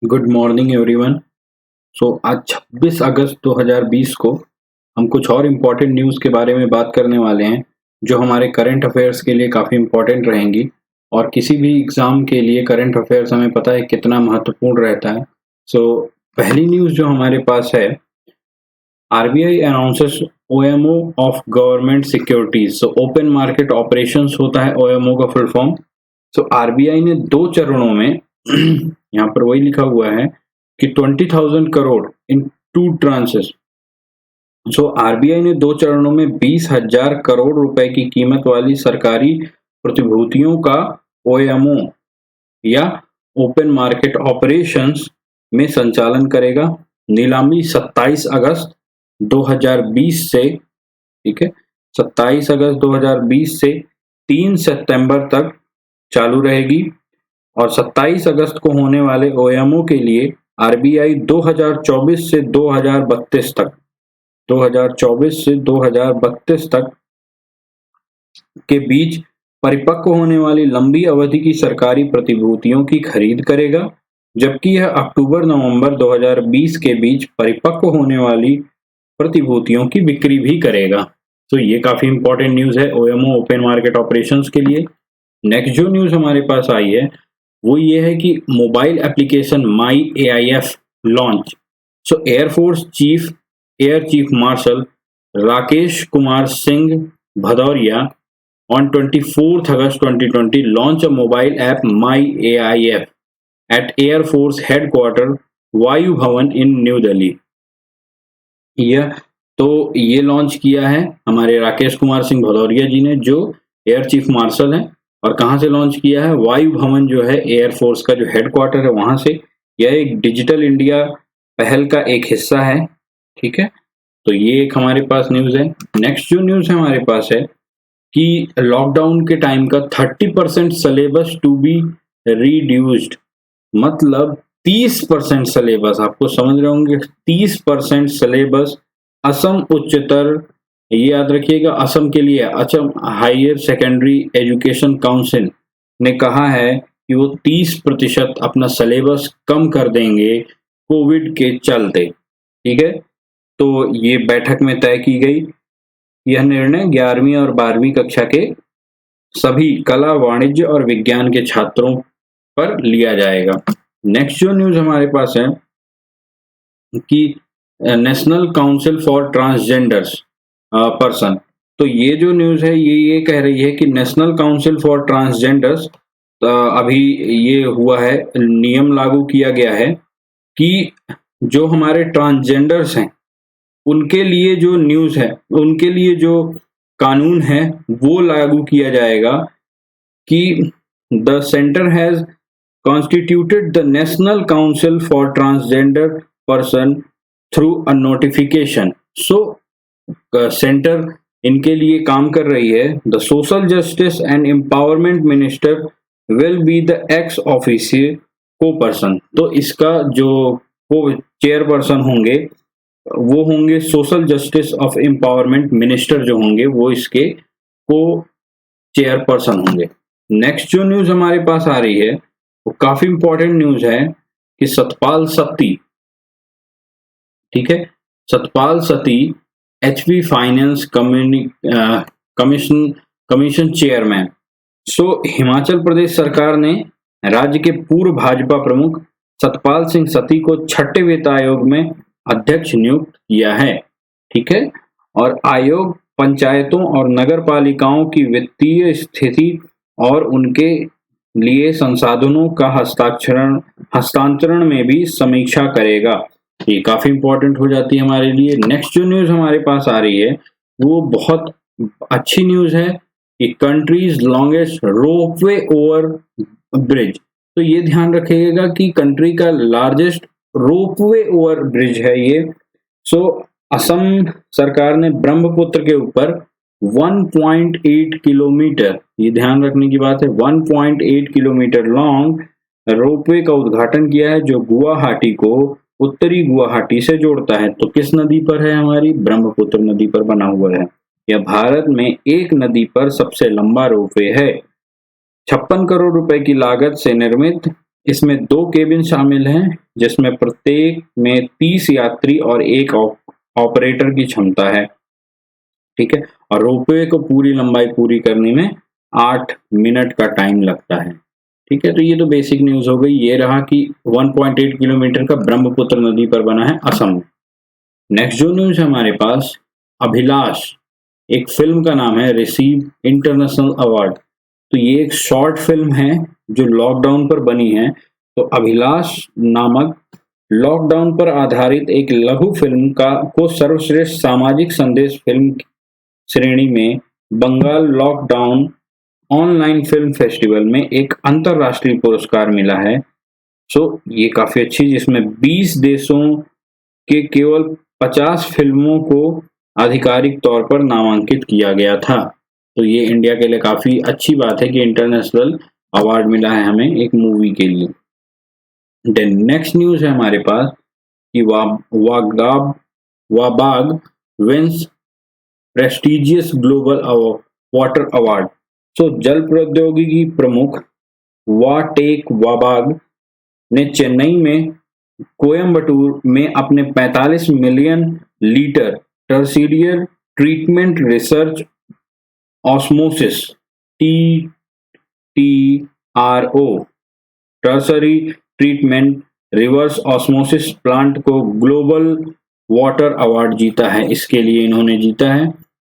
Good morning everyone. आज 26 अगस्त 2020 को हम कुछ और इम्पोर्टेंट न्यूज़ के बारे में बात करने वाले हैं जो हमारे करंट अफेयर्स के लिए काफ़ी इम्पोर्टेंट रहेंगी। और किसी भी एग्ज़ाम के लिए करंट अफेयर्स हमें पता है कितना महत्वपूर्ण रहता है। पहली न्यूज़ जो हमारे पास है, RBI announces OMO of government securities. Open market operations होता है ओएमओ का फुल फॉर्म। आरबीआई ने 2 चरणों में यहाँ पर वही लिखा हुआ है कि 20,000 करोड़ इन 2 ट्रांसेस। आरबीआई ने 2 चरणों में 20,000 करोड़ रुपए की कीमत वाली सरकारी प्रतिभूतियों का ओएमओ या ओपन मार्केट ऑपरेशंस में संचालन करेगा। नीलामी 27 अगस्त 2020 से, ठीक है, 27 अगस्त 2020 से 3 सितंबर तक चालू रहेगी। और 27 अगस्त को होने वाले ओएमओ के लिए आरबीआई 2024 से 2032 तक के बीच परिपक्व होने वाली लंबी अवधि की सरकारी प्रतिभूतियों की खरीद करेगा, जबकि यह अक्टूबर-नवंबर 2020 के बीच परिपक्व होने वाली प्रतिभूतियों की बिक्री भी करेगा। ये काफी इंपॉर्टेंट न्यूज है ओएमओ ओपन मार्केट ऑपरेशंस के लिए। नेक्स्ट जो न्यूज हमारे पास आई है वो ये है कि mobile application my AIF launch. Air chief marshal Rakesh Kumar Singh Bhadauria on 24th August 2020 launch a mobile app My AIF at Air Force Headquarters वायु भवन in न्यू दिल्ली। ये लॉन्च किया है हमारे राकेश कुमार सिंह भदौरिया जी ने, जो एयर चीफ मार्शल हैं। और कहाँ से लॉन्च किया है? वायु भवन जो है एयरफोर्स का जो हेडक्वार्टर है वहां से। यह एक डिजिटल इंडिया पहल का एक हिस्सा है, ठीक है। तो ये एक हमारे पास न्यूज है। नेक्स्ट जो न्यूज है हमारे पास है कि लॉकडाउन के टाइम का 30% सिलेबस टू बी रिड्यूस्ड, मतलब 30% सिलेबस, आपको समझ रहे होंगे 30% सिलेबस असम उच्चतर, ये याद रखिएगा असम के लिए Assam higher secondary education council ने कहा है कि वो 30% अपना सिलेबस कम कर देंगे कोविड के चलते, ठीक है। तो ये बैठक में तय की गई। यह निर्णय 11वीं और 12वीं कक्षा के सभी कला, वाणिज्य और विज्ञान के छात्रों पर लिया जाएगा। नेक्स्ट जो न्यूज हमारे पास है कि national council for transgenders person. तो ये जो न्यूज है ये कह रही है कि नेशनल काउंसिल फॉर ट्रांसजेंडर्स अभी ये हुआ है, नियम लागू किया गया है कि जो हमारे ट्रांसजेंडर्स हैं उनके लिए जो न्यूज है, उनके लिए जो कानून है वो लागू किया जाएगा कि the centre has constituted the national council for transgender person through a notification. Centre इनके लिए काम कर रही है। The social justice and empowerment minister will be the x official को पर्सन। तो इसका जो को चेयरपर्सन होंगे वो होंगे social justice of empowerment minister, जो होंगे वो इसके को चेयरपर्सन होंगे। नेक्स्ट जो न्यूज हमारे पास आ रही है वो काफी इंपॉर्टेंट न्यूज है कि सतपाल सत्ती, ठीक है, Satpal Satti HP finance commission chairman. Himachal Pradesh सरकार ने राज्य के पूर्व भाजपा प्रमुख सतपाल सिंह सत्ती को 6ठे वित्त आयोग में अध्यक्ष नियुक्त किया है, ठीक है। और आयोग पंचायतों और नगर पालिकाओं की वित्तीय स्थिति और उनके लिए संसाधनों का हस्तांतरण में भी समीक्षा करेगा। ये काफी इंपॉर्टेंट हो जाती है हमारे लिए। नेक्स्ट जो न्यूज हमारे पास आ रही है वो बहुत अच्छी न्यूज है कि countries longest ropeway over bridge. तो ये ध्यान रखिएगा कि कंट्री का लार्जेस्ट रोपवे ओवर ब्रिज है ये। असम सरकार ने ब्रह्मपुत्र के ऊपर 1.8 किलोमीटर, ये ध्यान रखने की बात है, 1.8 किलोमीटर लॉन्ग रोपवे का उद्घाटन किया है, जो गुवाहाटी को उत्तरी गुवाहाटी से जोड़ता है। तो किस नदी पर है? हमारी ब्रह्मपुत्र नदी पर बना हुआ है। यह भारत में एक नदी पर सबसे लंबा रोपवे है। 56 करोड़ रुपए की लागत से निर्मित इसमें 2 केबिन शामिल हैं, जिसमें प्रत्येक में 30 यात्री और 1 ऑपरेटर की क्षमता है। ठीक है, और रोपवे को पूरी लंबाई पूरी करने में 8 मिनट का टाइम लगता है। ठीक है, तो ये तो बेसिक न्यूज हो गई। ये रहा कि 1.8 किलोमीटर का ब्रह्मपुत्र नदी पर बना है असम में। नेक्स्ट जो न्यूज है हमारे पास, अभिलाष, एक फिल्म का नाम है रिसीव इंटरनेशनल अवार्ड। तो ये एक शॉर्ट फिल्म है जो लॉकडाउन पर बनी है। तो अभिलाष नामक लॉकडाउन पर आधारित एक लघु फिल्म को सर्वश्रेष्ठ सामाजिक संदेश फिल्म श्रेणी में Bengal lockdown online film festival में एक अंतरराष्ट्रीय पुरस्कार मिला है। सो ये काफी अच्छी, जिसमें 20 देशों के केवल 50 फिल्मों को आधिकारिक तौर पर नामांकित किया गया था। तो ये इंडिया के लिए काफी अच्छी बात है कि इंटरनेशनल अवार्ड मिला है हमें एक मूवी के लिए। देन नेक्स्ट न्यूज है हमारे पास कि Wabag wins prestigious global water award. तो जल प्रौद्योगिकी प्रमुख वाटेक वाबाग ने चेन्नई में कोयम्बटूर में अपने 45 million litre tertiary treatment research osmosis TTRO tertiary treatment reverse osmosis plant को ग्लोबल वाटर अवार्ड जीता है। इसके लिए इन्होंने जीता है।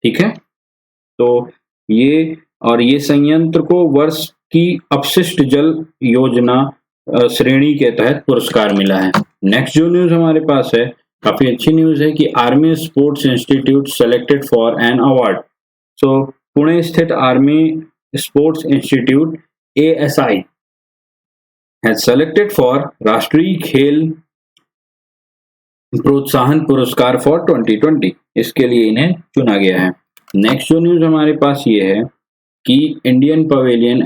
ठीक है, तो ये संयंत्र को वर्ष की अपशिष्ट जल योजना श्रेणी के तहत पुरस्कार मिला है। नेक्स्ट जो न्यूज हमारे पास है, काफी अच्छी न्यूज है कि army sports institute selected for an award. So Pune स्थित army sports institute ASI has selected for राष्ट्रीय खेल प्रोत्साहन पुरस्कार फॉर 2020। इसके लिए इन्हें चुना गया है। नेक्स्ट जो न्यूज हमारे पास ये है कि Indian pavilion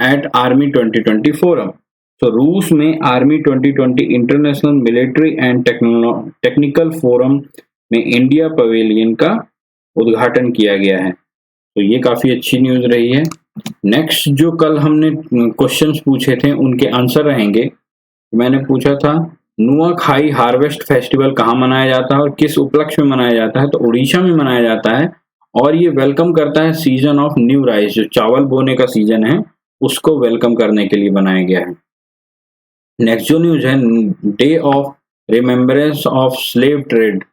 at army 2020 forum. तो रूस में army 2020 international military and technical forum में इंडिया पवेलियन का उद्घाटन किया गया है। तो ये काफी अच्छी न्यूज रही है। नेक्स्ट जो कल हमने क्वेश्चंस पूछे थे उनके आंसर रहेंगे। मैंने पूछा था नुआखाई हार्वेस्ट फेस्टिवल कहाँ मनाया जाता है और किस उपलक्ष्य में मनाया जाता है। तो उड़ीसा में मनाया जाता है और ये वेलकम करता है सीजन ऑफ न्यू राइस, जो चावल बोने का सीजन है उसको वेलकम करने के लिए बनाया गया है। नेक्स्ट जो न्यूज है, day of remembrance of slave trade,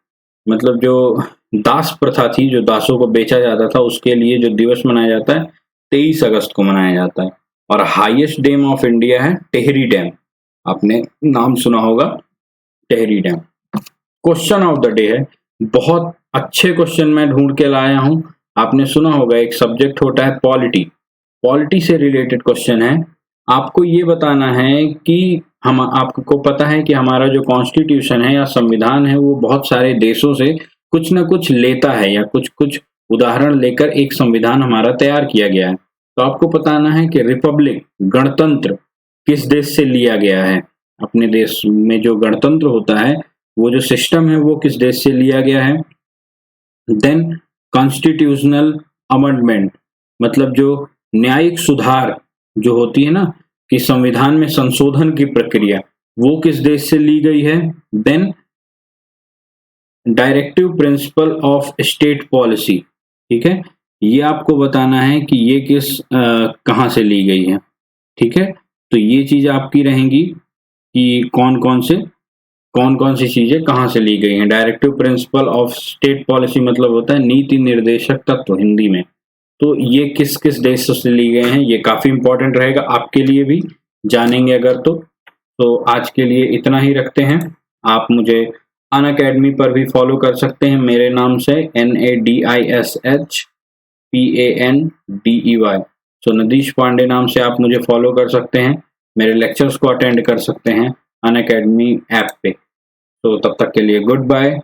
मतलब जो दास प्रथा थी, जो दासों को बेचा जाता था, उसके लिए जो दिवस मनाया जाता है 23 अगस्त को मनाया जाता है। और हाईएस्ट डैम ऑफ इंडिया है टेहरी डैम, आपने नाम सुना होगा Tehri dam. Question of the day है, बहुत अच्छे क्वेश्चन मैं ढूंढ के लाया हूं। आपने सुना होगा एक सब्जेक्ट होता है पॉलिटी से रिलेटेड क्वेश्चन है। आपको ये बताना है कि आपको पता है कि हमारा जो कॉन्स्टिट्यूशन है या संविधान है वो बहुत सारे देशों से कुछ न कुछ लेता है या कुछ उदाहरण लेकर एक संविधान हमारा तैयार किया गया है। तो आपको बताना है कि रिपब्लिक गणतंत्र किस देश से लिया गया है। अपने देश में जो गणतंत्र होता है वो जो सिस्टम है वो किस देश से लिया गया है। देन कॉन्स्टिट्यूशनल अमेंडमेंट, मतलब जो न्यायिक सुधार जो होती है ना कि संविधान में संशोधन की प्रक्रिया, वो किस देश से ली गई है। Then directive principle of state policy, ठीक है, ये आपको बताना है कि ये कहाँ से ली गई है। ठीक है, तो ये चीज आपकी रहेंगी कि कौन कौन सी चीजें कहाँ से ली गई हैं। Directive principle of state policy मतलब होता है नीति निर्देशक तत्व हिंदी में। तो ये किस किस देश से ली गए हैं, ये काफी इंपॉर्टेंट रहेगा आपके लिए भी, जानेंगे अगर तो आज के लिए इतना ही रखते हैं। आप मुझे अनअकैडमी पर भी फॉलो कर सकते हैं मेरे नाम से NADISHPANDEY। तो नदीश पांडे नाम से आप मुझे फॉलो कर सकते हैं, मेरे लेक्चर्स को अटेंड कर सकते हैं अनअकैडमी ऐप पे। तो तब तक के लिए गुड बाय।